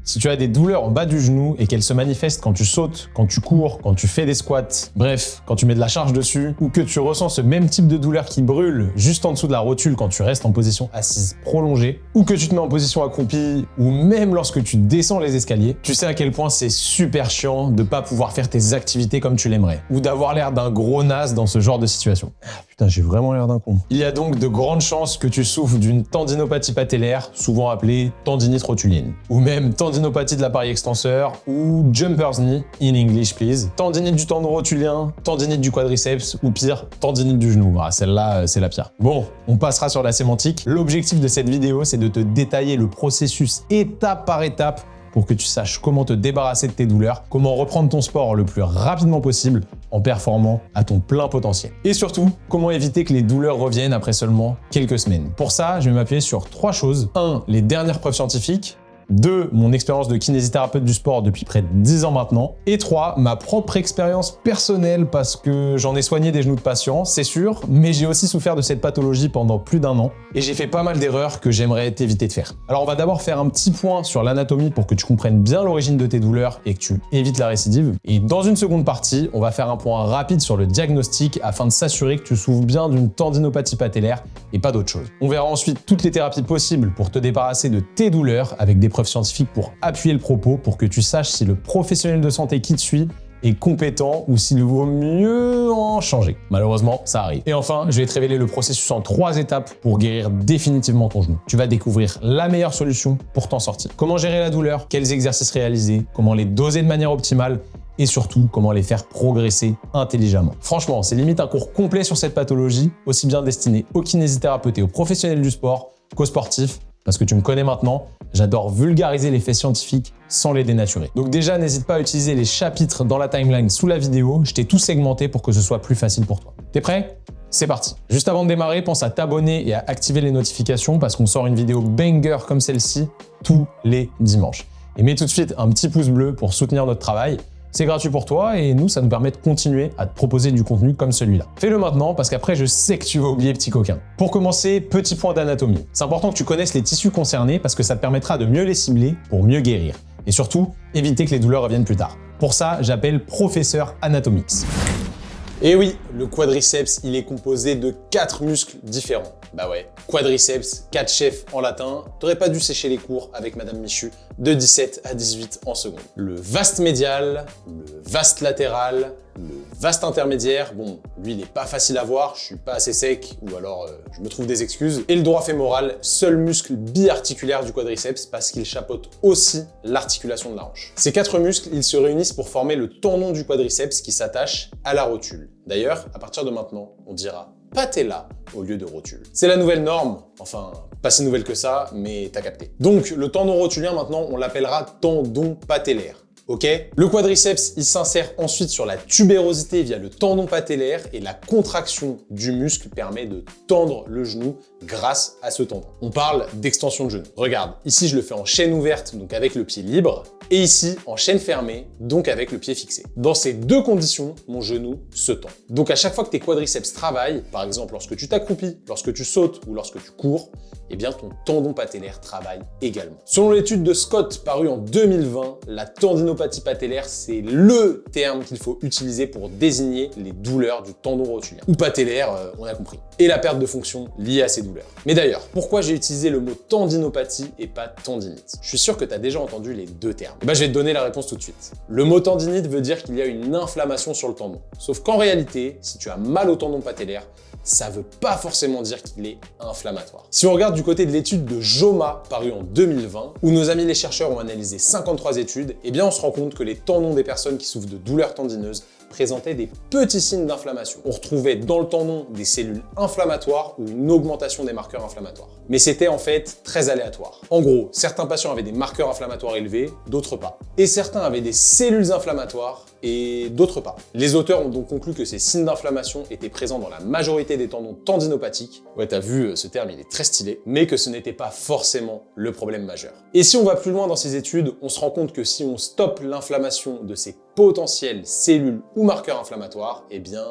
Si tu as des douleurs en bas du genou et qu'elles se manifestent quand tu sautes, quand tu cours, quand tu fais des squats, bref, quand tu mets de la charge dessus, ou que tu ressens ce même type de douleur qui brûle juste en dessous de la rotule quand tu restes en position assise prolongée, ou que tu te mets en position accroupie, ou même lorsque tu descends les escaliers, tu sais à quel point c'est super chiant de pas pouvoir faire tes activités comme tu l'aimerais, ou d'avoir l'air d'un gros naze dans ce genre de situation. Putain, j'ai vraiment l'air d'un con. Il y a donc de grandes chances que tu souffres d'une tendinopathie patellaire, souvent appelée tendinite rotulienne, ou même tendinopathie de l'appareil extenseur, ou jumper's knee, in English please, tendinite du tendon rotulien, tendinite du quadriceps, ou pire, tendinite du genou. Ah, celle-là, c'est la pire. Bon, on passera sur la sémantique. L'objectif de cette vidéo, c'est de te détailler le processus étape par étape pour que tu saches comment te débarrasser de tes douleurs, comment reprendre ton sport le plus rapidement possible en performant à ton plein potentiel. Et surtout, comment éviter que les douleurs reviennent après seulement quelques semaines. Pour ça, je vais m'appuyer sur 3 choses. 1. Les dernières preuves scientifiques. 2. Mon expérience de kinésithérapeute du sport depuis près de 10 ans maintenant. Et 3. Ma propre expérience personnelle parce que j'en ai soigné des genoux de patients, c'est sûr, mais j'ai aussi souffert de cette pathologie pendant plus d'1 an et j'ai fait pas mal d'erreurs que j'aimerais t'éviter de faire. Alors on va d'abord faire un petit point sur l'anatomie pour que tu comprennes bien l'origine de tes douleurs et que tu évites la récidive. Et dans une seconde partie, on va faire un point rapide sur le diagnostic afin de s'assurer que tu souffres bien d'une tendinopathie patellaire et pas d'autre chose. On verra ensuite toutes les thérapies possibles pour te débarrasser de tes douleurs avec des preuves scientifiques pour appuyer le propos, pour que tu saches si le professionnel de santé qui te suit est compétent ou s'il vaut mieux en changer. Malheureusement, ça arrive. Et enfin, je vais te révéler le processus en 3 étapes pour guérir définitivement ton genou. Tu vas découvrir la meilleure solution pour t'en sortir. Comment gérer la douleur, quels exercices réaliser, comment les doser de manière optimale et surtout comment les faire progresser intelligemment. Franchement, c'est limite un cours complet sur cette pathologie, aussi bien destiné aux kinésithérapeutes et aux professionnels du sport qu'aux sportifs, parce que tu me connais maintenant, j'adore vulgariser les faits scientifiques sans les dénaturer. Donc déjà, n'hésite pas à utiliser les chapitres dans la timeline sous la vidéo, je t'ai tout segmenté pour que ce soit plus facile pour toi. T'es prêt ? C'est parti. Juste avant de démarrer, pense à t'abonner et à activer les notifications parce qu'on sort une vidéo banger comme celle-ci tous les dimanches. Et mets tout de suite un petit pouce bleu pour soutenir notre travail. C'est gratuit pour toi et nous, ça nous permet de continuer à te proposer du contenu comme celui-là. Fais-le maintenant parce qu'après, je sais que tu vas oublier, petit coquin. Pour commencer, petit point d'anatomie. C'est important que tu connaisses les tissus concernés parce que ça te permettra de mieux les cibler pour mieux guérir. Et surtout, éviter que les douleurs reviennent plus tard. Pour ça, j'appelle Professeur Anatomix. Et oui, le quadriceps, il est composé de 4 muscles différents. Bah ouais, quadriceps, 4 chefs en latin, t'aurais pas dû sécher les cours avec Madame Michu de 17 à 18 en seconde. Le vaste médial, le vaste latéral, le vaste intermédiaire, bon, lui il est pas facile à voir, je suis pas assez sec ou alors je me trouve des excuses. Et le droit fémoral, seul muscle biarticulaire du quadriceps parce qu'il chapeaute aussi l'articulation de la hanche. Ces 4 muscles, ils se réunissent pour former le tendon du quadriceps qui s'attache à la rotule. D'ailleurs, à partir de maintenant, on dira patella au lieu de rotule. C'est la nouvelle norme, enfin, pas si nouvelle que ça, mais t'as capté. Donc, le tendon rotulien, maintenant, on l'appellera tendon patellaire. Ok ? Le quadriceps, il s'insère ensuite sur la tubérosité via le tendon patellaire et la contraction du muscle permet de tendre le genou grâce à ce tendon. On parle d'extension de genou. Regarde, ici je le fais en chaîne ouverte, donc avec le pied libre, et ici en chaîne fermée, donc avec le pied fixé. Dans ces deux conditions, mon genou se tend. Donc à chaque fois que tes quadriceps travaillent, par exemple lorsque tu t'accroupis, lorsque tu sautes ou lorsque tu cours, eh bien ton tendon patellaire travaille également. Selon l'étude de Scott parue en 2020, la tendinopathie patellaire, c'est le terme qu'il faut utiliser pour désigner les douleurs du tendon rotulien. Ou patellaire, on a compris. Et la perte de fonction liée à ces douleurs. Mais d'ailleurs, pourquoi j'ai utilisé le mot tendinopathie et pas tendinite? Je suis sûr que tu as déjà entendu les deux termes. Je vais te donner la réponse tout de suite. Le mot tendinite veut dire qu'il y a une inflammation sur le tendon. Sauf qu'en réalité, si tu as mal au tendon patellaire, ça veut pas forcément dire qu'il est inflammatoire. Si on regarde du côté de l'étude de JOMA parue en 2020, où nos amis les chercheurs ont analysé 53 études, eh bien on se rend compte que les tendons des personnes qui souffrent de douleurs tendineuses présentaient des petits signes d'inflammation. On retrouvait dans le tendon des cellules inflammatoires ou une augmentation des marqueurs inflammatoires. Mais c'était en fait très aléatoire. En gros, certains patients avaient des marqueurs inflammatoires élevés, d'autres pas. Et certains avaient des cellules inflammatoires et d'autres pas. Les auteurs ont donc conclu que ces signes d'inflammation étaient présents dans la majorité des tendons tendinopathiques. Ouais, t'as vu, ce terme, il est très stylé, mais que ce n'était pas forcément le problème majeur. Et si on va plus loin dans ces études, on se rend compte que si on stoppe l'inflammation de ces potentielles cellules ou marqueurs inflammatoires, eh bien,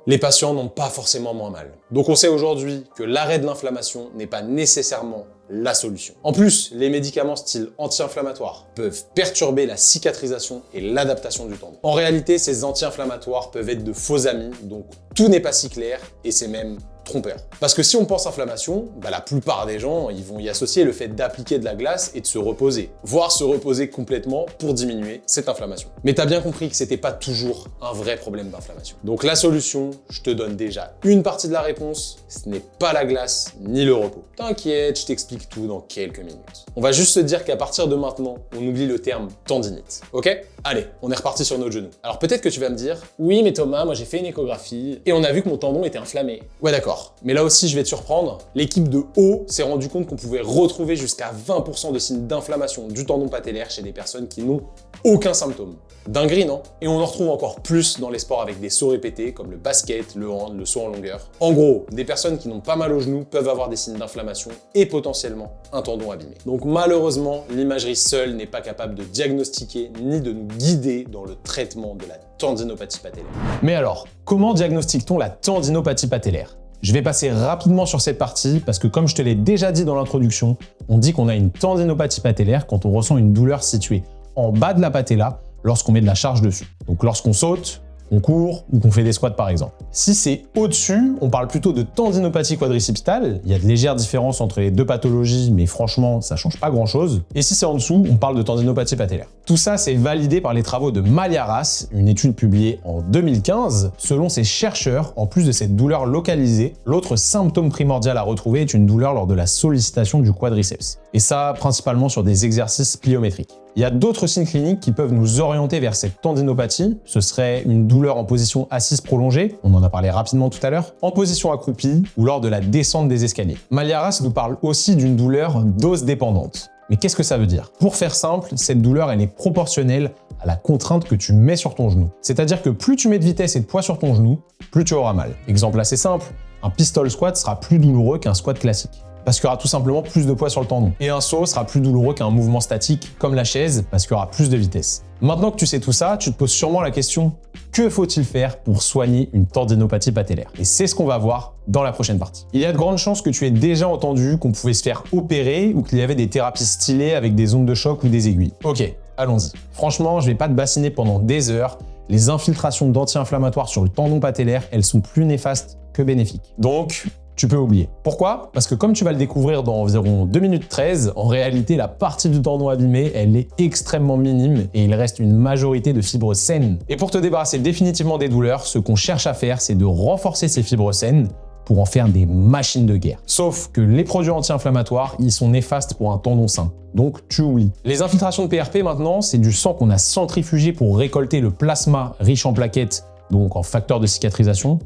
les patients n'ont pas forcément moins mal. Donc on sait aujourd'hui que l'arrêt de l'inflammation n'est pas nécessairement la solution. En plus, les médicaments style anti-inflammatoires peuvent perturber la cicatrisation et l'adaptation du tendon. En réalité, ces anti-inflammatoires peuvent être de faux amis, donc tout n'est pas si clair et c'est même trompeur. Parce que si on pense inflammation, la plupart des gens ils vont y associer le fait d'appliquer de la glace et de se reposer, voire se reposer complètement pour diminuer cette inflammation. Mais t'as bien compris que c'était pas toujours un vrai problème d'inflammation. Donc la solution, je te donne déjà une partie de la réponse, ce n'est pas la glace ni le repos. T'inquiète, je t'explique tout dans quelques minutes. On va juste se dire qu'à partir de maintenant, on oublie le terme tendinite, ok? Allez, on est reparti sur notre genou. Alors peut-être que tu vas me dire, oui mais Thomas, moi j'ai fait une échographie et on a vu que mon tendon était inflammé. Ouais d'accord, mais là aussi je vais te surprendre, l'équipe de haut s'est rendu compte qu'on pouvait retrouver jusqu'à 20% de signes d'inflammation du tendon patellaire chez des personnes qui n'ont aucun symptôme. Dinguerie, non? Et on en retrouve encore plus dans les sports avec des sauts répétés comme le basket, le hand, le saut en longueur. En gros, des personnes qui n'ont pas mal au genou peuvent avoir des signes d'inflammation et potentiellement un tendon abîmé. Donc malheureusement, l'imagerie seule n'est pas capable de diagnostiquer ni de nous guider dans le traitement de la tendinopathie patellaire. Mais alors, comment diagnostique-t-on la tendinopathie patellaire? Je vais passer rapidement sur cette partie parce que comme je te l'ai déjà dit dans l'introduction, on dit qu'on a une tendinopathie patellaire quand on ressent une douleur située en bas de la patella lorsqu'on met de la charge dessus. Donc lorsqu'on saute, on court ou qu'on fait des squats par exemple. Si c'est au-dessus, on parle plutôt de tendinopathie quadricipitale. Il y a de légères différences entre les deux pathologies, mais franchement, ça change pas grand-chose. Et si c'est en dessous, on parle de tendinopathie patellaire. Tout ça, c'est validé par les travaux de Maliaras, une étude publiée en 2015. Selon ces chercheurs, en plus de cette douleur localisée, l'autre symptôme primordial à retrouver est une douleur lors de la sollicitation du quadriceps. Et ça, principalement sur des exercices pliométriques. Il y a d'autres signes cliniques qui peuvent nous orienter vers cette tendinopathie. Ce serait une douleur en position assise prolongée, on en a parlé rapidement tout à l'heure, en position accroupie ou lors de la descente des escaliers. Maliaras nous parle aussi d'une douleur dose dépendante. Mais qu'est-ce que ça veut dire? Pour faire simple, cette douleur elle est proportionnelle à la contrainte que tu mets sur ton genou. C'est-à-dire que plus tu mets de vitesse et de poids sur ton genou, plus tu auras mal. Exemple assez simple, un pistol squat sera plus douloureux qu'un squat classique, parce qu'il y aura tout simplement plus de poids sur le tendon. Et un saut sera plus douloureux qu'un mouvement statique, comme la chaise, parce qu'il y aura plus de vitesse. Maintenant que tu sais tout ça, tu te poses sûrement la question, que faut-il faire pour soigner une tendinopathie patellaire? Et c'est ce qu'on va voir dans la prochaine partie. Il y a de grandes chances que tu aies déjà entendu qu'on pouvait se faire opérer ou qu'il y avait des thérapies stylées avec des ondes de choc ou des aiguilles. Ok, allons-y. Franchement, je vais pas te bassiner pendant des heures. Les infiltrations d'anti-inflammatoires sur le tendon patellaire, elles sont plus néfastes que bénéfiques. Donc, tu peux oublier. Pourquoi? Parce que comme tu vas le découvrir dans environ 2 minutes 13, en réalité, la partie du tendon abîmé, elle est extrêmement minime et il reste une majorité de fibres saines. Et pour te débarrasser définitivement des douleurs, ce qu'on cherche à faire, c'est de renforcer ces fibres saines pour en faire des machines de guerre. Sauf que les produits anti-inflammatoires, ils sont néfastes pour un tendon sain. Donc tu oublies. Les infiltrations de PRP maintenant, c'est du sang qu'on a centrifugé pour récolter le plasma riche en plaquettes, donc en facteur de cicatrisation.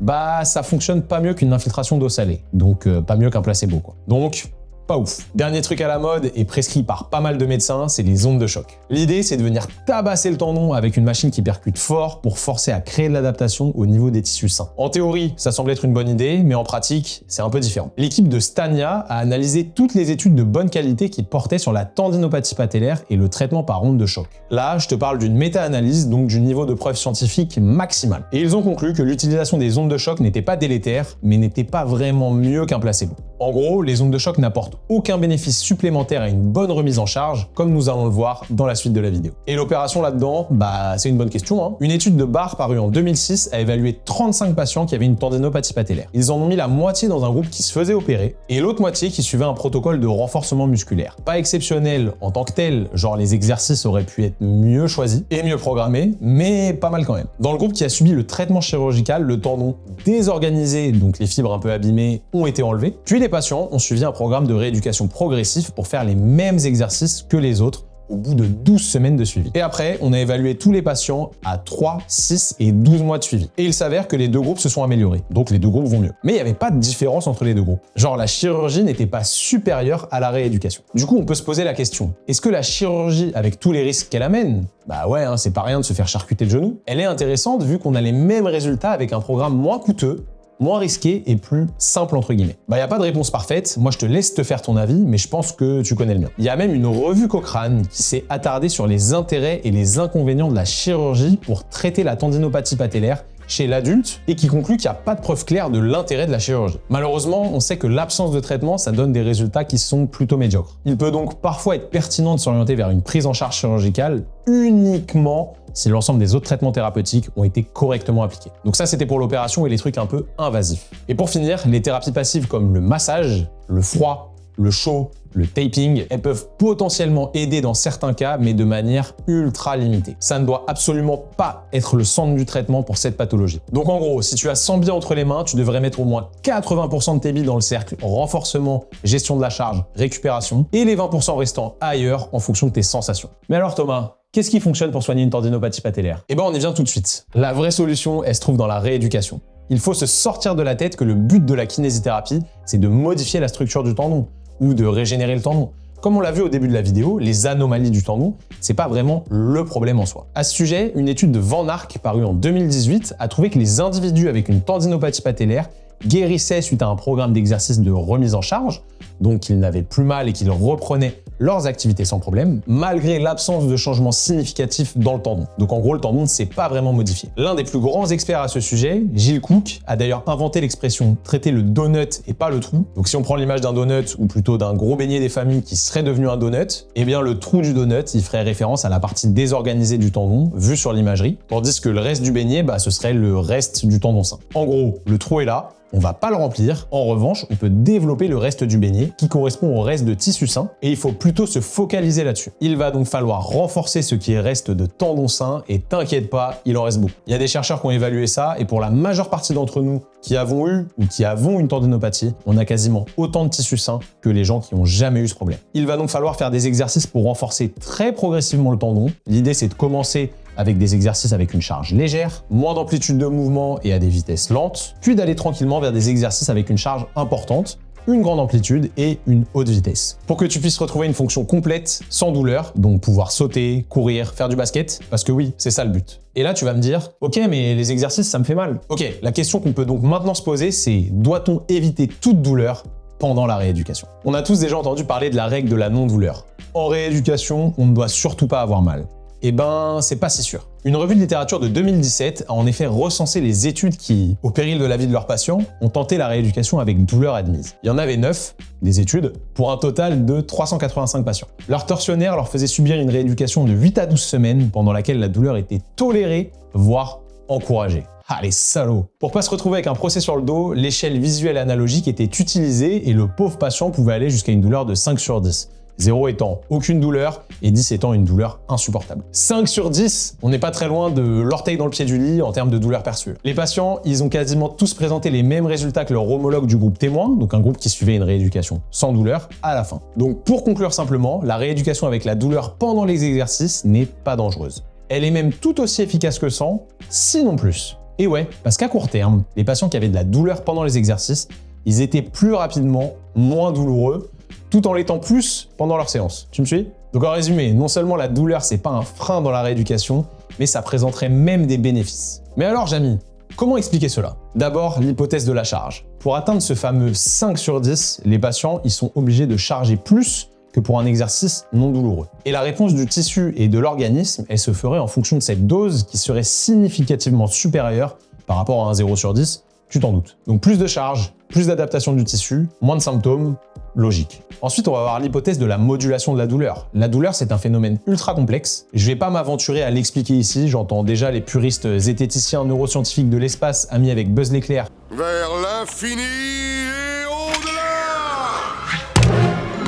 Ça fonctionne pas mieux qu'une infiltration d'eau salée. Donc pas mieux qu'un placebo quoi. Donc pas ouf. Dernier truc à la mode et prescrit par pas mal de médecins, c'est les ondes de choc. L'idée, c'est de venir tabasser le tendon avec une machine qui percute fort pour forcer à créer de l'adaptation au niveau des tissus sains. En théorie, ça semble être une bonne idée, mais en pratique, c'est un peu différent. L'équipe de Stania a analysé toutes les études de bonne qualité qui portaient sur la tendinopathie patellaire et le traitement par ondes de choc. Là, je te parle d'une méta-analyse, donc du niveau de preuve scientifique maximal. Et ils ont conclu que l'utilisation des ondes de choc n'était pas délétère, mais n'était pas vraiment mieux qu'un placebo. En gros, les ondes de choc n'apportent aucun bénéfice supplémentaire à une bonne remise en charge, comme nous allons le voir dans la suite de la vidéo. Et l'opération là-dedans, c'est une bonne question, hein. Une étude de Barr parue en 2006 a évalué 35 patients qui avaient une tendinopathie patellaire. Ils en ont mis la moitié dans un groupe qui se faisait opérer et l'autre moitié qui suivait un protocole de renforcement musculaire. Pas exceptionnel en tant que tel, genre les exercices auraient pu être mieux choisis et mieux programmés, mais pas mal quand même. Dans le groupe qui a subi le traitement chirurgical, le tendon désorganisé, donc les fibres un peu abîmées, ont été enlevées, puis les patients ont suivi un programme de rééducation progressif pour faire les mêmes exercices que les autres au bout de 12 semaines de suivi. Et après, on a évalué tous les patients à 3, 6 et 12 mois de suivi. Et il s'avère que les deux groupes se sont améliorés, donc les deux groupes vont mieux. Mais il n'y avait pas de différence entre les deux groupes. Genre la chirurgie n'était pas supérieure à la rééducation. Du coup, on peut se poser la question, est-ce que la chirurgie, avec tous les risques qu'elle amène, ouais, hein, c'est pas rien de se faire charcuter le genou, elle est intéressante vu qu'on a les mêmes résultats avec un programme moins coûteux, moins risqué et plus simple entre guillemets. Y a pas de réponse parfaite, moi je te laisse te faire ton avis, mais je pense que tu connais le mien. Il y a même une revue Cochrane qui s'est attardée sur les intérêts et les inconvénients de la chirurgie pour traiter la tendinopathie patellaire chez l'adulte et qui conclut qu'il n'y a pas de preuve claire de l'intérêt de la chirurgie. Malheureusement, on sait que l'absence de traitement, ça donne des résultats qui sont plutôt médiocres. Il peut donc parfois être pertinent de s'orienter vers une prise en charge chirurgicale uniquement si l'ensemble des autres traitements thérapeutiques ont été correctement appliqués. Donc ça, c'était pour l'opération et les trucs un peu invasifs. Et pour finir, les thérapies passives comme le massage, le froid, le chaud, le taping, elles peuvent potentiellement aider dans certains cas, mais de manière ultra limitée. Ça ne doit absolument pas être le centre du traitement pour cette pathologie. Donc en gros, si tu as 100 billes entre les mains, tu devrais mettre au moins 80% de tes billes dans le cercle renforcement, gestion de la charge, récupération, et les 20% restants ailleurs en fonction de tes sensations. Mais alors Thomas, qu'est-ce qui fonctionne pour soigner une tendinopathie patellaire? Eh ben on y vient tout de suite. La vraie solution, elle se trouve dans la rééducation. Il faut se sortir de la tête que le but de la kinésithérapie, c'est de modifier la structure du tendon ou de régénérer le tendon. Comme on l'a vu au début de la vidéo, les anomalies du tendon, c'est pas vraiment le problème en soi. À ce sujet, une étude de Van Ark parue en 2018 a trouvé que les individus avec une tendinopathie patellaire guérissaient suite à un programme d'exercice de remise en charge, donc qu'ils n'avaient plus mal et qu'ils reprenaient leurs activités sans problème, malgré l'absence de changement significatif dans le tendon. Donc en gros, le tendon ne s'est pas vraiment modifié. L'un des plus grands experts à ce sujet, Gilles Cook, a d'ailleurs inventé l'expression « traiter le donut et pas le trou ». Donc si on prend l'image d'un donut, ou plutôt d'un gros beignet des familles qui serait devenu un donut, eh bien le trou du donut, il ferait référence à la partie désorganisée du tendon, vue sur l'imagerie, tandis que le reste du beignet, ce serait le reste du tendon sain. En gros, le trou est là, on va pas le remplir. En revanche, on peut développer le reste du beignet qui correspond au reste de tissu sain et il faut plutôt se focaliser là-dessus. Il va donc falloir renforcer ce qui reste de tendon sain et t'inquiète pas, il en reste beaucoup. Il y a des chercheurs qui ont évalué ça et pour la majeure partie d'entre nous qui avons eu ou qui avons une tendinopathie, on a quasiment autant de tissu sain que les gens qui n'ont jamais eu ce problème. Il va donc falloir faire des exercices pour renforcer très progressivement le tendon. L'idée, c'est de commencer avec des exercices avec une charge légère, moins d'amplitude de mouvement et à des vitesses lentes, puis d'aller tranquillement vers des exercices avec une charge importante, une grande amplitude et une haute vitesse. Pour que tu puisses retrouver une fonction complète, sans douleur, donc pouvoir sauter, courir, faire du basket, parce que oui, c'est ça le but. Et là, tu vas me dire, ok, mais les exercices, ça me fait mal. Ok, la question qu'on peut donc maintenant se poser, c'est doit-on éviter toute douleur pendant la rééducation? On a tous déjà entendu parler de la règle de la non-douleur. En rééducation, on ne doit surtout pas avoir mal. Eh ben, c'est pas si sûr. Une revue de littérature de 2017 a en effet recensé les études qui, au péril de la vie de leurs patients, ont tenté la rééducation avec douleur admise. Il y en avait 9, des études, pour un total de 385 patients. Leur tortionnaire leur faisait subir une rééducation de 8 à 12 semaines pendant laquelle la douleur était tolérée, voire encouragée. Ah les salauds! Pour pas se retrouver avec un procès sur le dos, l'échelle visuelle analogique était utilisée et le pauvre patient pouvait aller jusqu'à une douleur de 5 sur 10. 0 étant aucune douleur et 10 étant une douleur insupportable. 5 sur 10, on n'est pas très loin de l'orteil dans le pied du lit en termes de douleur perçue. Les patients, ils ont quasiment tous présenté les mêmes résultats que leur homologue du groupe témoin, donc un groupe qui suivait une rééducation sans douleur, à la fin. Donc pour conclure simplement, la rééducation avec la douleur pendant les exercices n'est pas dangereuse. Elle est même tout aussi efficace que sans, sinon plus. Et ouais, parce qu'à court terme, les patients qui avaient de la douleur pendant les exercices, ils étaient plus rapidement moins douloureux, tout en l'étant plus pendant leur séance. Tu me suis? Donc en résumé, non seulement la douleur, c'est pas un frein dans la rééducation, mais ça présenterait même des bénéfices. Mais alors, Jamy, comment expliquer cela? D'abord, l'hypothèse de la charge. Pour atteindre ce fameux 5 sur 10, les patients, ils sont obligés de charger plus que pour un exercice non douloureux. Et la réponse du tissu et de l'organisme, elle se ferait en fonction de cette dose qui serait significativement supérieure par rapport à un 0 sur 10, tu t'en doutes. Donc plus de charge, plus d'adaptation du tissu, moins de symptômes, logique. Ensuite, on va voir l'hypothèse de la modulation de la douleur. La douleur, c'est un phénomène ultra complexe. Je vais pas m'aventurer à l'expliquer ici, j'entends déjà les puristes zététiciens neuroscientifiques de l'espace amis avec Buzz l'éclair. Vers l'infini et au-delà!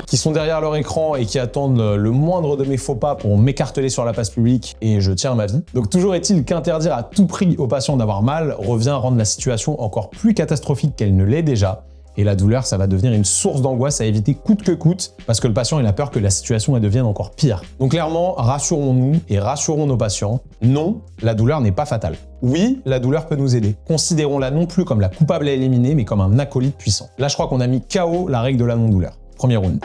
Qui sont derrière leur écran et qui attendent le moindre de mes faux pas pour m'écarteler sur la place publique et je tiens ma vie. Donc toujours est-il qu'interdire à tout prix aux patients d'avoir mal revient à rendre la situation encore plus catastrophique qu'elle ne l'est déjà. Et la douleur, ça va devenir une source d'angoisse à éviter coûte que coûte, parce que le patient il a peur que la situation elle devienne encore pire. Donc clairement, rassurons-nous et rassurons nos patients, non, la douleur n'est pas fatale. Oui, la douleur peut nous aider. Considérons-la non plus comme la coupable à éliminer, mais comme un acolyte puissant. Là, je crois qu'on a mis KO la règle de la non-douleur. Premier round.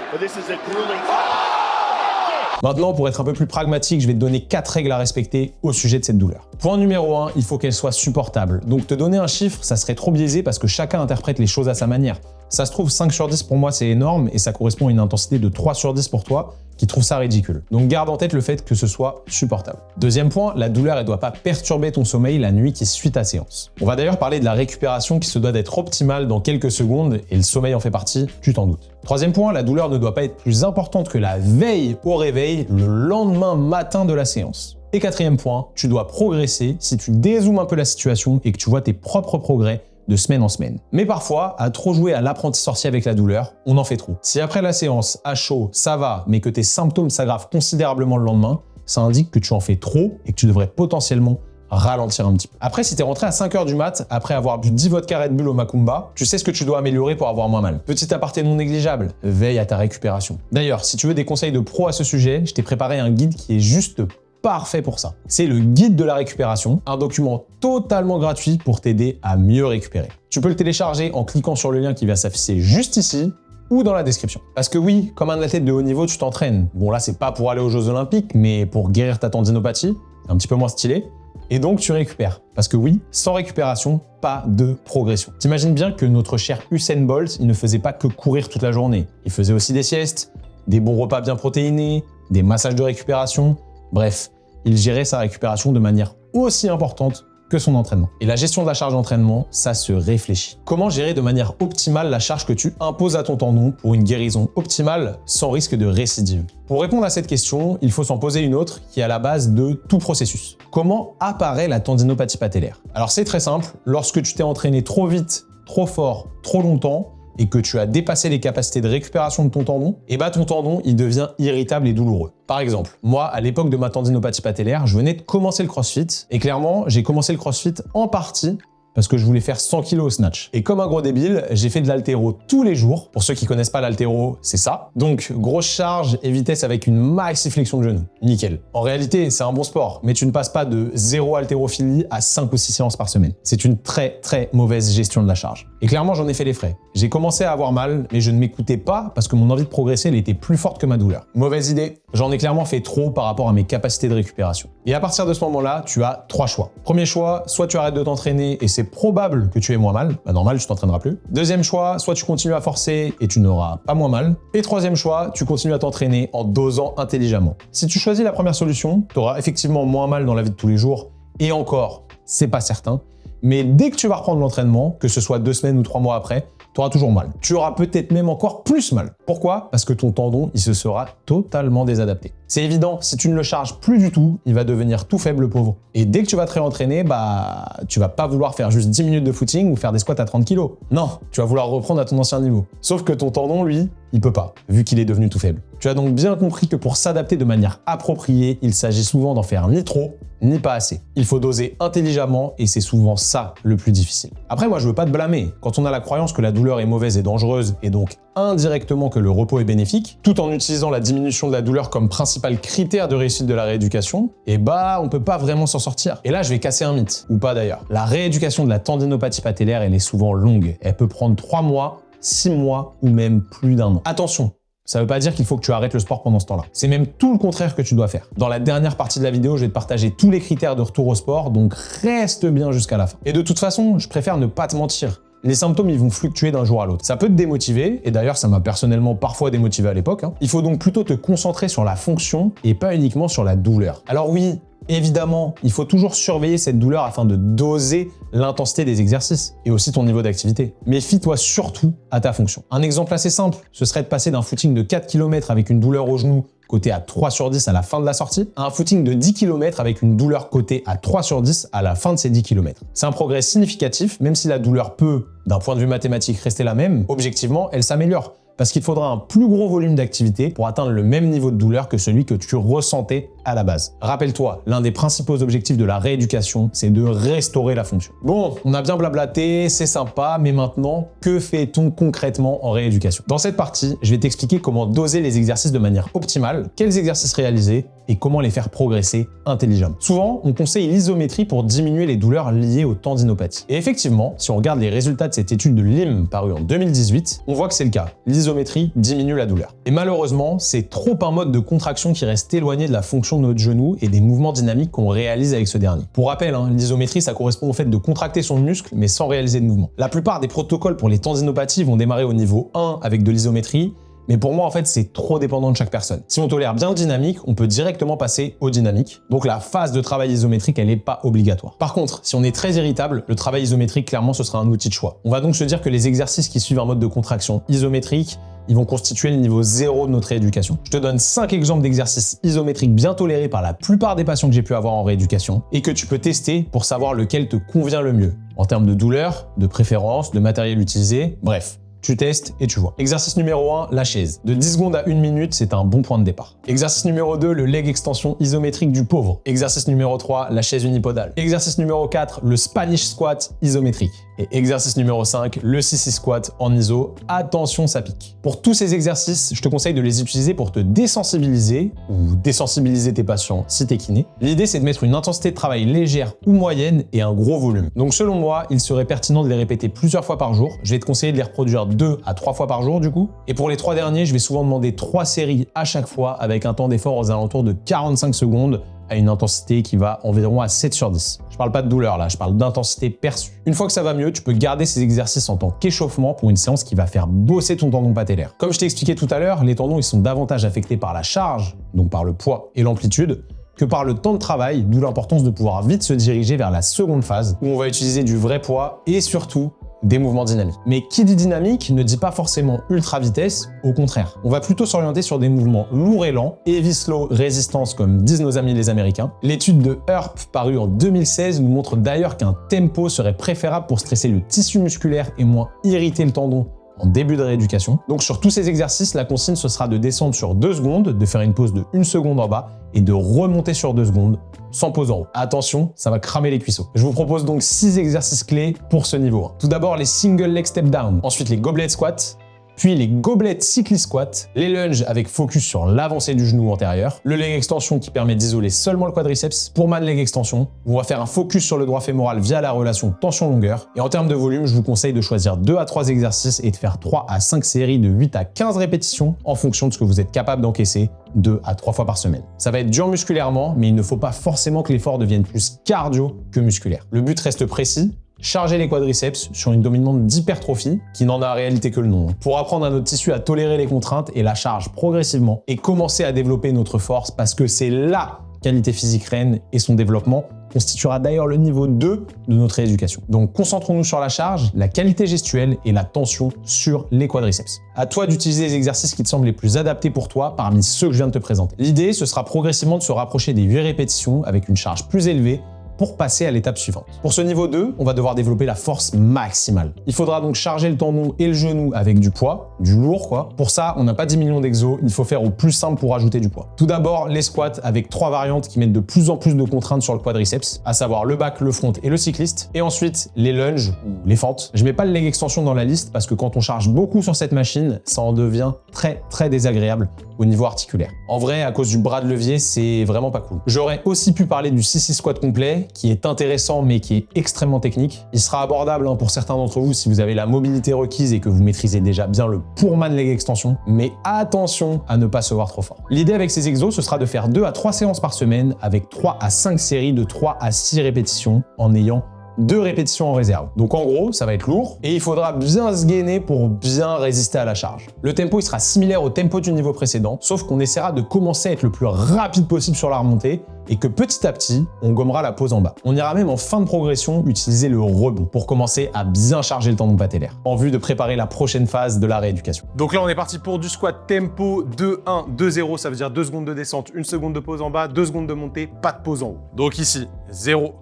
Maintenant, pour être un peu plus pragmatique, je vais te donner 4 règles à respecter au sujet de cette douleur. Point numéro 1, il faut qu'elle soit supportable. Donc te donner un chiffre, ça serait trop biaisé parce que chacun interprète les choses à sa manière. Ça se trouve, 5 sur 10 pour moi, c'est énorme et ça correspond à une intensité de 3 sur 10 pour toi, qui trouve ça ridicule. Donc garde en tête le fait que ce soit supportable. Deuxième point, la douleur ne doit pas perturber ton sommeil la nuit qui suit ta séance. On va d'ailleurs parler de la récupération qui se doit d'être optimale dans quelques secondes et le sommeil en fait partie, tu t'en doutes. Troisième point, la douleur ne doit pas être plus importante que la veille au réveil le lendemain matin de la séance. Et quatrième point, tu dois progresser si tu dézoomes un peu la situation et que tu vois tes propres progrès de semaine en semaine. Mais parfois, à trop jouer à l'apprenti sorcier avec la douleur, on en fait trop. Si après la séance, à chaud, ça va, mais que tes symptômes s'aggravent considérablement le lendemain, ça indique que tu en fais trop et que tu devrais potentiellement ralentir un petit peu. Après, si t'es rentré à 5 h du mat, après avoir bu 10 vodka Red Bull au Macumba, tu sais ce que tu dois améliorer pour avoir moins mal. Petit aparté non négligeable, veille à ta récupération. D'ailleurs, si tu veux des conseils de pro à ce sujet, je t'ai préparé un guide qui est juste parfait pour ça. C'est le guide de la récupération, un document totalement gratuit pour t'aider à mieux récupérer. Tu peux le télécharger en cliquant sur le lien qui va s'afficher juste ici ou dans la description. Parce que oui, comme un athlète de haut niveau, tu t'entraînes. Bon là, c'est pas pour aller aux Jeux Olympiques, mais pour guérir ta tendinopathie, un petit peu moins stylé. Et donc tu récupères. Parce que oui, sans récupération, pas de progression. T'imagines bien que notre cher Usain Bolt, il ne faisait pas que courir toute la journée. Il faisait aussi des siestes, des bons repas bien protéinés, des massages de récupération. Bref, il gérait sa récupération de manière aussi importante que son entraînement. Et la gestion de la charge d'entraînement, ça se réfléchit. Comment gérer de manière optimale la charge que tu imposes à ton tendon pour une guérison optimale sans risque de récidive? Pour répondre à cette question, il faut s'en poser une autre qui est à la base de tout processus. Comment apparaît la tendinopathie patellaire? Alors c'est très simple, lorsque tu t'es entraîné trop vite, trop fort, trop longtemps, et que tu as dépassé les capacités de récupération de ton tendon, et bah ton tendon, il devient irritable et douloureux. Par exemple, moi, à l'époque de ma tendinopathie patellaire, je venais de commencer le CrossFit, et clairement, j'ai commencé le CrossFit en partie parce que je voulais faire 100 kg au snatch. Et comme un gros débile, j'ai fait de l'haltéro tous les jours. Pour ceux qui connaissent pas l'haltéro, c'est ça. Donc, grosse charge et vitesse avec une maxi-flexion de genou. Nickel. En réalité, c'est un bon sport, mais tu ne passes pas de 0 haltérophilie à 5 ou 6 séances par semaine. C'est une très mauvaise gestion de la charge. Et clairement, j'en ai fait les frais. J'ai commencé à avoir mal, mais je ne m'écoutais pas parce que mon envie de progresser, elle était plus forte que ma douleur. Mauvaise idée. J'en ai clairement fait trop par rapport à mes capacités de récupération. Et à partir de ce moment-là, tu as 3 choix. Premier choix, soit tu arrêtes de t'entraîner et c'est probable que tu aies moins mal. Bah normal, tu t'entraîneras plus. Deuxième choix, soit tu continues à forcer et tu n'auras pas moins mal. Et troisième choix, tu continues à t'entraîner en dosant intelligemment. Si tu choisis la première solution, tu auras effectivement moins mal dans la vie de tous les jours. Et encore, c'est pas certain. Mais dès que tu vas reprendre l'entraînement, que ce soit 2 semaines ou 3 mois après, tu auras toujours mal. Tu auras peut-être même encore plus mal. Pourquoi? Parce que ton tendon, il se sera totalement désadapté. C'est évident, si tu ne le charges plus du tout, il va devenir tout faible, le pauvre. Et dès que tu vas te réentraîner, bah, tu vas pas vouloir faire juste 10 minutes de footing ou faire des squats à 30 kg. Non, tu vas vouloir reprendre à ton ancien niveau. Sauf que ton tendon, lui, il peut pas, vu qu'il est devenu tout faible. Tu as donc bien compris que pour s'adapter de manière appropriée, il s'agit souvent d'en faire ni trop, ni pas assez. Il faut doser intelligemment et c'est souvent ça le plus difficile. Après, moi, je veux pas te blâmer. Quand on a la croyance que la douleur est mauvaise et dangereuse et donc indirectement que le repos est bénéfique, tout en utilisant la diminution de la douleur comme principal critère de réussite de la rééducation, et bah, on peut pas vraiment s'en sortir. Et là, je vais casser un mythe, ou pas d'ailleurs. La rééducation de la tendinopathie patellaire, elle est souvent longue. Elle peut prendre 3 mois, 6 mois ou même plus d'1 an. Attention, ça veut pas dire qu'il faut que tu arrêtes le sport pendant ce temps-là. C'est même tout le contraire que tu dois faire. Dans la dernière partie de la vidéo, je vais te partager tous les critères de retour au sport, donc reste bien jusqu'à la fin. Et de toute façon, je préfère ne pas te mentir. Les symptômes, ils vont fluctuer d'un jour à l'autre. Ça peut te démotiver, et d'ailleurs, ça m'a personnellement parfois démotivé à l'époque. Il faut donc plutôt te concentrer sur la fonction et pas uniquement sur la douleur. Alors oui, évidemment, il faut toujours surveiller cette douleur afin de doser l'intensité des exercices et aussi ton niveau d'activité. Mais fie-toi surtout à ta fonction. Un exemple assez simple, ce serait de passer d'un footing de 4 km avec une douleur au genou côté à 3 sur 10 à la fin de la sortie, à un footing de 10 km avec une douleur côté à 3 sur 10 à la fin de ces 10 km. C'est un progrès significatif, même si la douleur peut, d'un point de vue mathématique, rester la même, objectivement, elle s'améliore. Parce qu'il faudra un plus gros volume d'activité pour atteindre le même niveau de douleur que celui que tu ressentais à la base. Rappelle-toi, l'un des principaux objectifs de la rééducation, c'est de restaurer la fonction. Bon, on a bien blablaté, c'est sympa, mais maintenant, que fait-on concrètement en rééducation? Dans cette partie, je vais t'expliquer comment doser les exercices de manière optimale, quels exercices réaliser et comment les faire progresser intelligemment. Souvent, on conseille l'isométrie pour diminuer les douleurs liées aux tendinopathies. Et effectivement, si on regarde les résultats de cette étude de Lim parue en 2018, on voit que c'est le cas. L'isométrie diminue la douleur. Et malheureusement, c'est trop un mode de contraction qui reste éloigné de la fonction fonction de notre genou et des mouvements dynamiques qu'on réalise avec ce dernier. Pour rappel, l'isométrie, ça correspond au fait de contracter son muscle mais sans réaliser de mouvement. La plupart des protocoles pour les tendinopathies vont démarrer au niveau 1 avec de l'isométrie, mais pour moi, en fait, c'est trop dépendant de chaque personne. Si on tolère bien le dynamique, on peut directement passer au dynamique. Donc la phase de travail isométrique, elle n'est pas obligatoire. Par contre, si on est très irritable, le travail isométrique, clairement, ce sera un outil de choix. On va donc se dire que les exercices qui suivent un mode de contraction isométrique, ils vont constituer le niveau 0 de notre rééducation. Je te donne 5 exemples d'exercices isométriques bien tolérés par la plupart des patients que j'ai pu avoir en rééducation et que tu peux tester pour savoir lequel te convient le mieux, en termes de douleur, de préférence, de matériel utilisé, bref. Tu testes et tu vois. Exercice numéro 1, la chaise. De 10 secondes à 1 minute, c'est un bon point de départ. Exercice numéro 2, le leg extension isométrique du pauvre. Exercice numéro 3, la chaise unipodale. Exercice numéro 4, le Spanish squat isométrique. Et exercice numéro 5, le sissy squat en iso. Attention, ça pique. Pour tous ces exercices, je te conseille de les utiliser pour te désensibiliser ou désensibiliser tes patients si t'es kiné. L'idée, c'est de mettre une intensité de travail légère ou moyenne et un gros volume. Donc selon moi, il serait pertinent de les répéter plusieurs fois par jour. Je vais te conseiller de les reproduire 2 à 3 fois par jour du coup. Et pour les 3 derniers, je vais souvent demander 3 séries à chaque fois avec un temps d'effort aux alentours de 45 secondes à une intensité qui va environ à 7 sur 10. Je parle pas de douleur là, je parle d'intensité perçue. Une fois que ça va mieux, tu peux garder ces exercices en tant qu'échauffement pour une séance qui va faire bosser ton tendon patellaire. Comme je t'ai expliqué tout à l'heure, les tendons ils sont davantage affectés par la charge, donc par le poids et l'amplitude, que par le temps de travail, d'où l'importance de pouvoir vite se diriger vers la seconde phase où on va utiliser du vrai poids et surtout des mouvements dynamiques. Mais qui dit dynamique ne dit pas forcément ultra vitesse, au contraire. On va plutôt s'orienter sur des mouvements lourds et lents, heavy slow résistance comme disent nos amis les Américains. L'étude de Earp parue en 2016 nous montre d'ailleurs qu'un tempo serait préférable pour stresser le tissu musculaire et moins irriter le tendon en début de rééducation. Donc sur tous ces exercices, la consigne ce sera de descendre sur 2 secondes, de faire une pause de 1 seconde en bas et de remonter sur 2 secondes sans pause en haut. Attention, ça va cramer les cuisseaux. Je vous propose donc 6 exercices clés pour ce niveau 1. Tout d'abord les single leg step down, ensuite les goblet squats, puis les goblet cyclist squat, les lunges avec focus sur l'avancée du genou antérieur, le leg extension qui permet d'isoler seulement le quadriceps. Pour ma leg extension, on va faire un focus sur le droit fémoral via la relation tension-longueur. Et en termes de volume, je vous conseille de choisir 2 à 3 exercices et de faire 3 à 5 séries de 8 à 15 répétitions en fonction de ce que vous êtes capable d'encaisser 2 à 3 fois par semaine. Ça va être dur musculairement, mais il ne faut pas forcément que l'effort devienne plus cardio que musculaire. Le but reste précis, charger les quadriceps sur une dominante d'hypertrophie, qui n'en a en réalité que le nom, pour apprendre à notre tissu à tolérer les contraintes et la charge progressivement et commencer à développer notre force parce que c'est la qualité physique reine et son développement constituera d'ailleurs le niveau 2 de notre rééducation. Donc concentrons-nous sur la charge, la qualité gestuelle et la tension sur les quadriceps. À toi d'utiliser les exercices qui te semblent les plus adaptés pour toi parmi ceux que je viens de te présenter. L'idée, ce sera progressivement de se rapprocher des 8 répétitions avec une charge plus élevée pour passer à l'étape suivante. Pour ce niveau 2, on va devoir développer la force maximale. Il faudra donc charger le tendon et le genou avec du poids, du lourd quoi. Pour ça, on n'a pas 10 millions d'exos, il faut faire au plus simple pour ajouter du poids. Tout d'abord, les squats avec 3 variantes qui mettent de plus en plus de contraintes sur le quadriceps, à savoir le back, le front et le cycliste. Et ensuite, les lunges ou les fentes. Je mets pas le leg extension dans la liste parce que quand on charge beaucoup sur cette machine, ça en devient très désagréable au niveau articulaire. En vrai, à cause du bras de levier, c'est vraiment pas cool. J'aurais aussi pu parler du sissy squat complet, qui est intéressant mais qui est extrêmement technique. Il sera abordable pour certains d'entre vous si vous avez la mobilité requise et que vous maîtrisez déjà bien le Poorman leg extension, mais attention à ne pas se voir trop fort. L'idée avec ces exos, ce sera de faire 2 à 3 séances par semaine avec 3 à 5 séries de 3 à 6 répétitions en ayant 2 répétitions en réserve. Donc en gros, ça va être lourd et il faudra bien se gainer pour bien résister à la charge. Le tempo, il sera similaire au tempo du niveau précédent, sauf qu'on essaiera de commencer à être le plus rapide possible sur la remontée et que petit à petit, on gommera la pause en bas. On ira même en fin de progression utiliser le rebond pour commencer à bien charger le tendon patellaire, en vue de préparer la prochaine phase de la rééducation. Donc là, on est parti pour du squat tempo 2-1, 2-0, ça veut dire 2 secondes de descente, 1 seconde de pause en bas, 2 secondes de montée, pas de pause en haut. Donc ici, 0,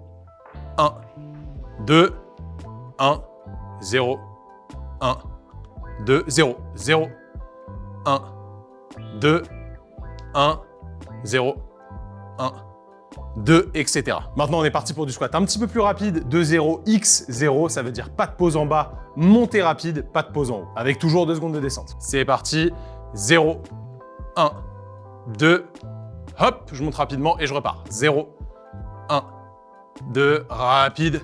1, 2, 1, 0, 1, 2, 0, 0, 1, 2, 1, 0, 1, 2, etc. Maintenant, on est parti pour du squat un petit peu plus rapide, 2-0, x0, ça veut dire pas de pause en bas, montée rapide, pas de pause en haut, avec toujours 2 secondes de descente. C'est parti, 0, 1, 2, hop, je monte rapidement et je repars. 0, 1, 2, rapide,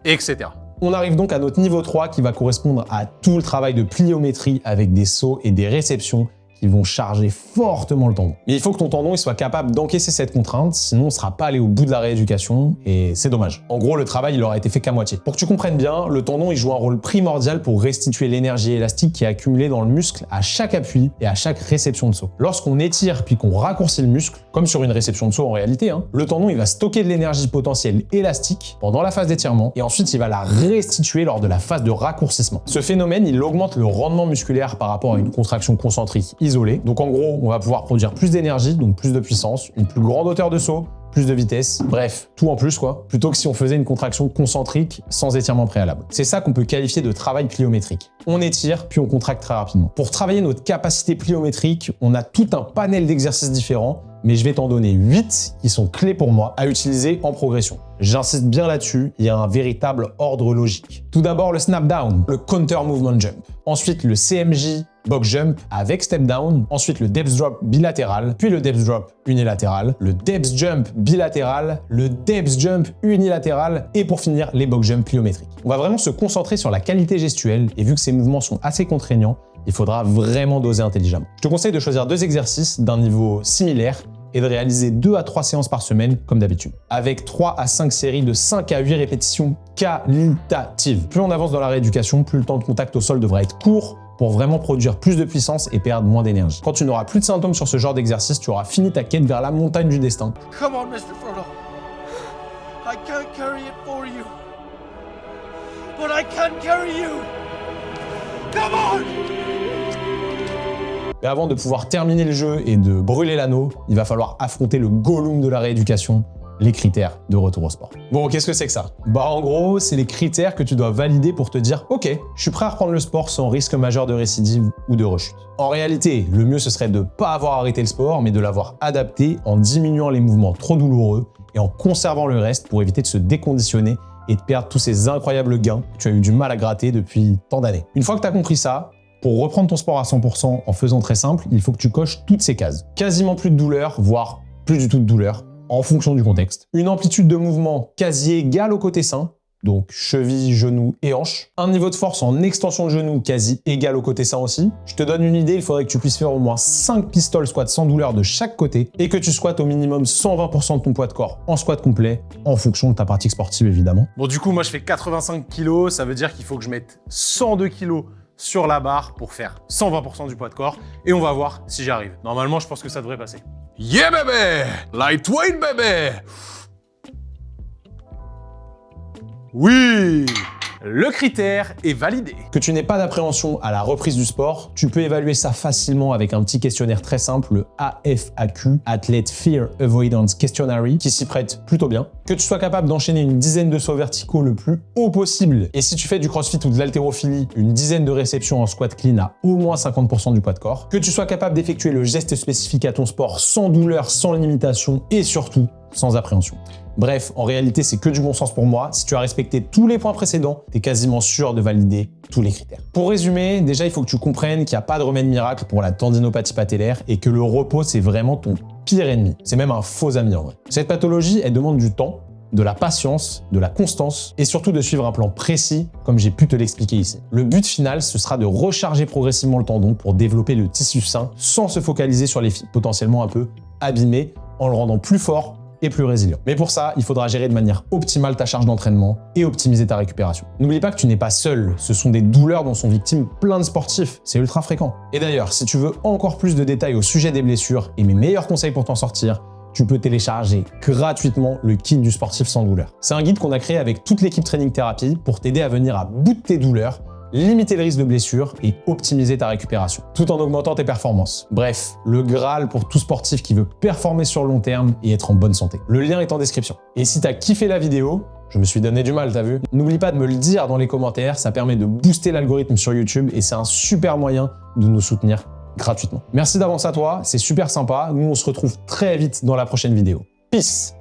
etc. On arrive donc à notre niveau 3 qui va correspondre à tout le travail de pliométrie avec des sauts et des réceptions qui qui vont charger fortement le tendon. Mais il faut que ton tendon il soit capable d'encaisser cette contrainte, sinon on ne sera pas allé au bout de la rééducation et c'est dommage. En gros, le travail il aura été fait qu'à moitié. Pour que tu comprennes bien, le tendon il joue un rôle primordial pour restituer l'énergie élastique qui est accumulée dans le muscle à chaque appui et à chaque réception de saut. Lorsqu'on étire puis qu'on raccourcit le muscle, comme sur une réception de saut en réalité, le tendon il va stocker de l'énergie potentielle élastique pendant la phase d'étirement et ensuite il va la restituer lors de la phase de raccourcissement. Ce phénomène il augmente le rendement musculaire par rapport à une contraction concentrique isolée. Donc en gros, on va pouvoir produire plus d'énergie, donc plus de puissance, une plus grande hauteur de saut, plus de vitesse, bref, tout en plus quoi, plutôt que si on faisait une contraction concentrique sans étirement préalable. C'est ça qu'on peut qualifier de travail pliométrique. On étire, puis on contracte très rapidement. Pour travailler notre capacité pliométrique, on a tout un panel d'exercices différents, mais je vais t'en donner 8 qui sont clés pour moi à utiliser en progression. J'insiste bien là-dessus, il y a un véritable ordre logique. Tout d'abord le snap down, le counter movement jump. Ensuite le CMJ box jump avec step down. Ensuite le depth drop bilatéral, puis le depth drop unilatéral, le depth jump bilatéral, le depth jump unilatéral et pour finir les box jump pliométriques. On va vraiment se concentrer sur la qualité gestuelle et vu que ces mouvements sont assez contraignants, il faudra vraiment doser intelligemment. Je te conseille de choisir 2 exercices d'un niveau similaire et de réaliser 2 à 3 séances par semaine comme d'habitude, avec 3 à 5 séries de 5 à 8 répétitions qualitatives. Plus on avance dans la rééducation, plus le temps de contact au sol devra être court pour vraiment produire plus de puissance et perdre moins d'énergie. Quand tu n'auras plus de symptômes sur ce genre d'exercice, tu auras fini ta quête vers la montagne du destin. Come on, Mr. Frodo. I can't carry it for you. But I can carry you. Come on! Mais avant de pouvoir terminer le jeu et de brûler l'anneau, il va falloir affronter le Gollum de la rééducation, les critères de retour au sport. Bon, qu'est-ce que c'est que ça? Bah en gros, c'est les critères que tu dois valider pour te dire « Ok, je suis prêt à reprendre le sport sans risque majeur de récidive ou de rechute ». En réalité, le mieux ce serait de ne pas avoir arrêté le sport, mais de l'avoir adapté en diminuant les mouvements trop douloureux et en conservant le reste pour éviter de se déconditionner et de perdre tous ces incroyables gains que tu as eu du mal à gratter depuis tant d'années. Une fois que tu as compris ça, pour reprendre ton sport à 100% en faisant très simple, il faut que tu coches toutes ces cases. Quasiment plus de douleur, voire plus du tout de douleur, en fonction du contexte. Une amplitude de mouvement quasi égale au côté sain, donc cheville, genou et hanche. Un niveau de force en extension de genou quasi égal au côté sain aussi. Je te donne une idée, il faudrait que tu puisses faire au moins 5 pistol squats sans douleur de chaque côté et que tu squattes au minimum 120% de ton poids de corps en squat complet, en fonction de ta pratique sportive évidemment. Bon, du coup, moi, je fais 85 kg, ça veut dire qu'il faut que je mette 102 kg sur la barre pour faire 120% du poids de corps et on va voir si j'y arrive. Normalement, je pense que ça devrait passer. Yeah, baby! Lightweight, baby! Oui! Le critère est validé. Que tu n'aies pas d'appréhension à la reprise du sport, tu peux évaluer ça facilement avec un petit questionnaire très simple, le AFAQ, Athlete Fear Avoidance Questionnaire, qui s'y prête plutôt bien. Que tu sois capable d'enchaîner une dizaine de sauts verticaux le plus haut possible. Et si tu fais du crossfit ou de l'haltérophilie, une dizaine de réceptions en squat clean à au moins 50% du poids de corps. Que tu sois capable d'effectuer le geste spécifique à ton sport sans douleur, sans limitation et surtout sans appréhension. Bref, en réalité, c'est que du bon sens pour moi. Si tu as respecté tous les points précédents, tu es quasiment sûr de valider tous les critères. Pour résumer, déjà, il faut que tu comprennes qu'il n'y a pas de remède miracle pour la tendinopathie patellaire et que le repos, c'est vraiment ton pire ennemi. C'est même un faux ami en vrai. Cette pathologie, elle demande du temps, de la patience, de la constance et surtout de suivre un plan précis comme j'ai pu te l'expliquer ici. Le but final, ce sera de recharger progressivement le tendon pour développer le tissu sain sans se focaliser sur les fibres potentiellement un peu abîmées en le rendant plus fort et plus résilient. Mais pour ça, il faudra gérer de manière optimale ta charge d'entraînement et optimiser ta récupération. N'oublie pas que tu n'es pas seul, ce sont des douleurs dont sont victimes plein de sportifs, c'est ultra fréquent. Et d'ailleurs, si tu veux encore plus de détails au sujet des blessures et mes meilleurs conseils pour t'en sortir, tu peux télécharger gratuitement le kit du sportif sans douleur. C'est un guide qu'on a créé avec toute l'équipe Training Therapy pour t'aider à venir à bout de tes douleurs, limiter le risque de blessure et optimiser ta récupération, tout en augmentant tes performances. Bref, le Graal pour tout sportif qui veut performer sur le long terme et être en bonne santé. Le lien est en description. Et si t'as kiffé la vidéo, je me suis donné du mal, t'as vu? N'oublie pas de me le dire dans les commentaires, ça permet de booster l'algorithme sur YouTube et c'est un super moyen de nous soutenir gratuitement. Merci d'avance à toi, c'est super sympa. Nous, on se retrouve très vite dans la prochaine vidéo. Peace!